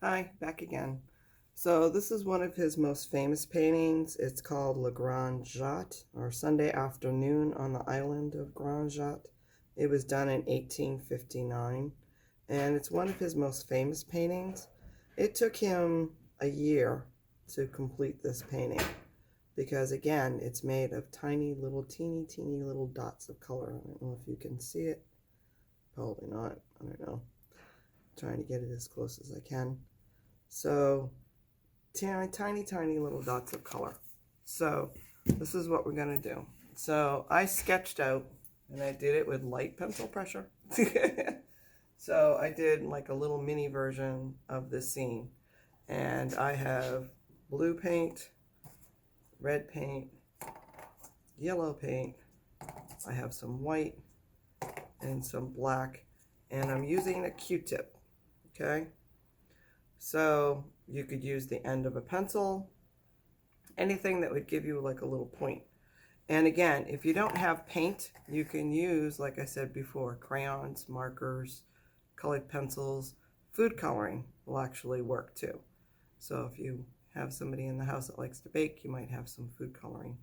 Hi, back again. So this is one of his most famous paintings. It's called Le Grand Jatte, or Sunday Afternoon on the Island of Grand Jatte. It was done in 1859, and it's one of his most famous paintings. It took him a year to complete this painting because, again, it's made of tiny little, teeny little dots of color. I don't know if you can see it. Probably not. I don't know. I'm trying to get it as close as I can. So tiny little dots of color. So this is what we're going to do. So I sketched out, and I did it with light pencil pressure. So I did like a little mini version of this scene. And I have blue paint, red paint, yellow paint. I have some white and some black. And I'm using a Q-tip. Okay. So you could use the end of a pencil, anything that would give you like a little point. And again, if you don't have paint, you can use, like I said before, crayons, markers, colored pencils. Food coloring will actually work too. So if you have somebody in the house that likes to bake, you might have some food coloring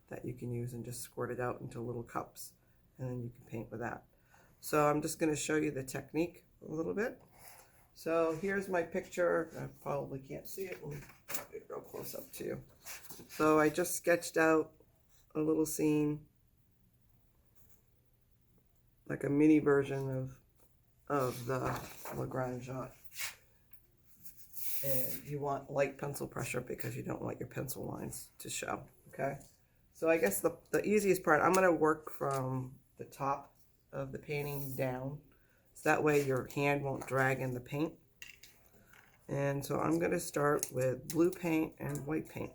that you can use and just squirt it out into little cups, and then you can paint with that. So I'm just going to show you the technique a little bit. So here's my picture. I probably can't see it. Let me get it real close up to you. So I just sketched out a little scene, like a mini version of the Le Grand Jatte. And you want light pencil pressure because you don't want your pencil lines to show, okay? So I guess the easiest part, I'm gonna work from the top of the painting down. So that way your hand won't drag in the paint. And so I'm gonna start with blue paint and white paint.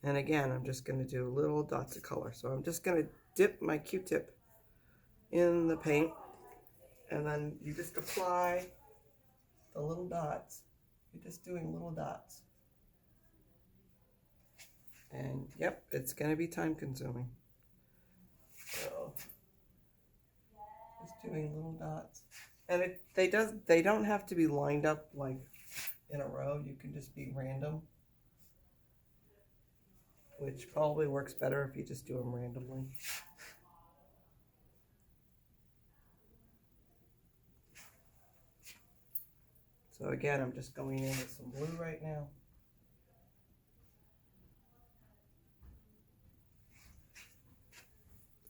And again, I'm just gonna do little dots of color. So I'm just gonna dip my Q-tip in the paint, and then you just apply the little dots. You're just doing little dots. And yep, it's gonna be time consuming. So just doing little dots. And they don't have to be lined up like in a row. You can just be random, which probably works better if you just do them randomly. So again, I'm just going in with some blue right now.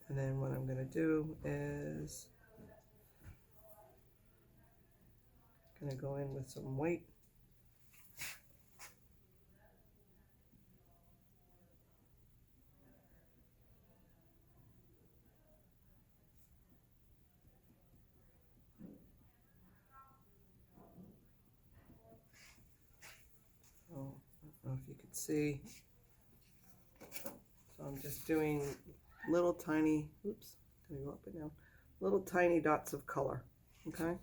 And then what I'm gonna do is gonna go in with some white. So I don't know if you could see. So I'm just doing little tiny, oops, gonna go up and down, little tiny dots of color, okay?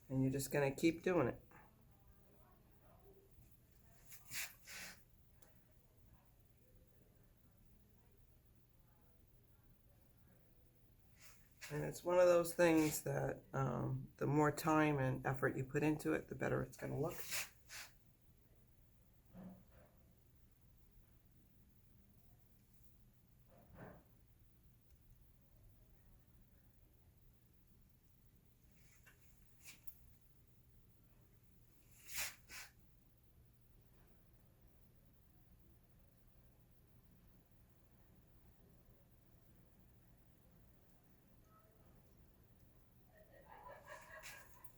And you're just gonna keep doing it. And it's one of those things that the more time and effort you put into it, the better it's gonna look.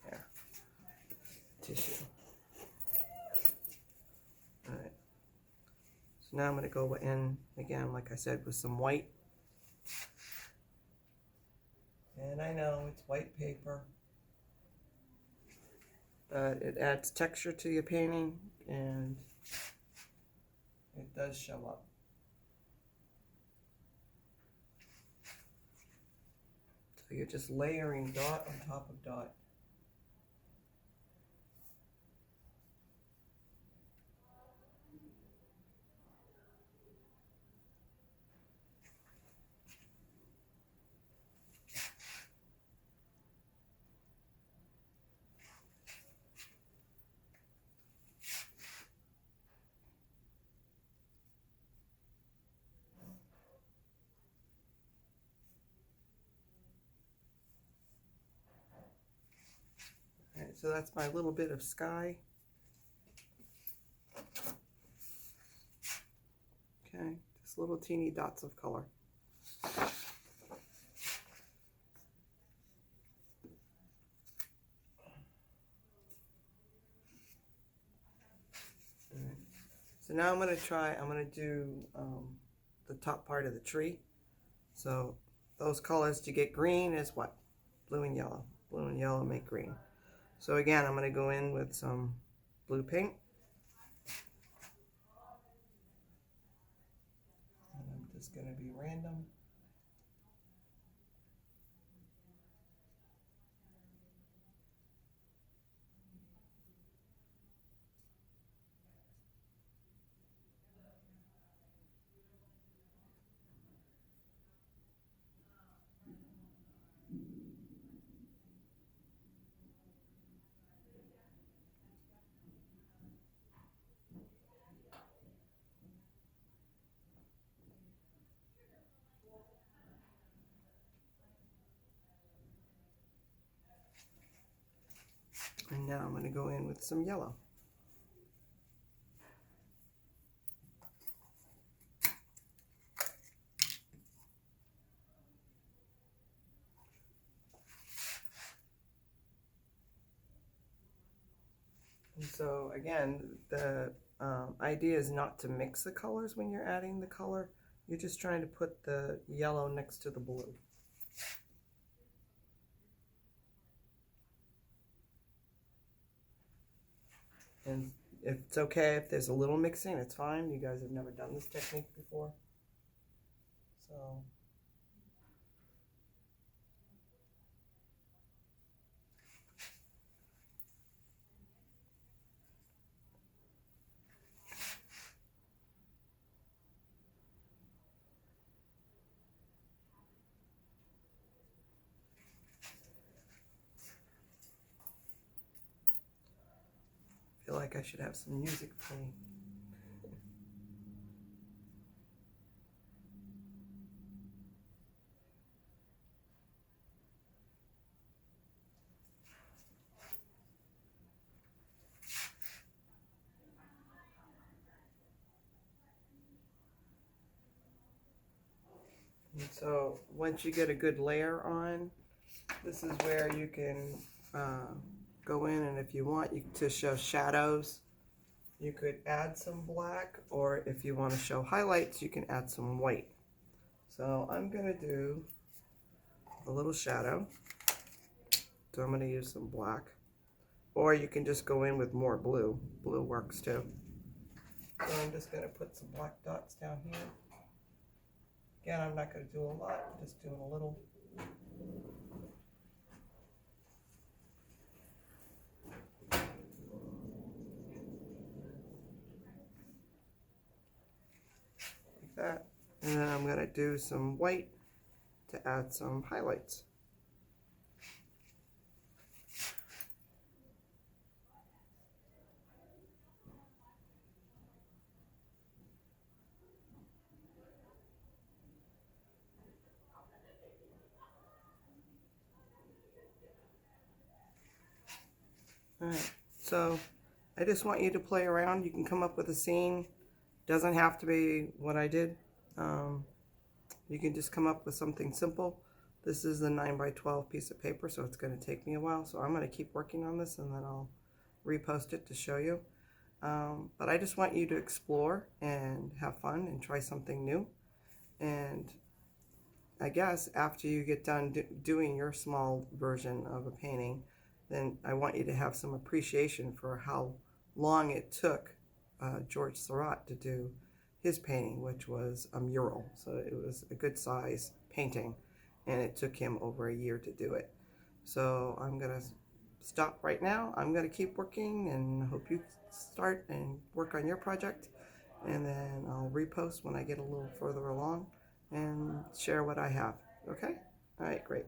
There, tissue. All right. So now I'm gonna go in again, like I said, with some white. And I know it's white paper, but it adds texture to your painting and it does show up. So you're just layering dot on top of dot. so that's my little bit of sky. Okay, just little teeny dots of color. So now I'm going to do the top part of the tree. So those colors to get green is what? Blue and yellow. Blue and yellow make green. So again, I'm going to go in with some blue paint. And I'm just going to be random. And now I'm going to go in with some yellow. And so again, the idea is not to mix the colors when you're adding the color. You're just trying to put the yellow next to the blue. And if it's okay if there's a little mixing, it's fine. You guys have never done this technique before. So I feel like I should have some music playing. And so once you get a good layer on, this is where you can go in, and if you want to show shadows, you could add some black, or if you want to show highlights, you can add some white. So I'm going to do a little shadow. So I'm going to use some black, or you can just go in with more blue. Blue works too. So I'm just going to put some black dots down here. Again, I'm not going to do a lot, I'm just doing a little. Like that. And then I'm going to do some white to add some highlights. Alright, so I just want you to play around. You can come up with a scene. Doesn't have to be what I did. You can just come up with something simple. This is the 9x12 piece of paper, so it's going to take me a while. So I'm going to keep working on this, and then I'll repost it to show you. But I just want you to explore and have fun and try something new. And I guess after you get done doing your small version of a painting, then I want you to have some appreciation for how long it took George Seurat to do his painting, which was a mural. So it was a good size painting, and it took him over a year to do it. So I'm going to stop right now. I'm going to keep working, and hope you start and work on your project. And then I'll repost when I get a little further along and share what I have. Okay? All right, great.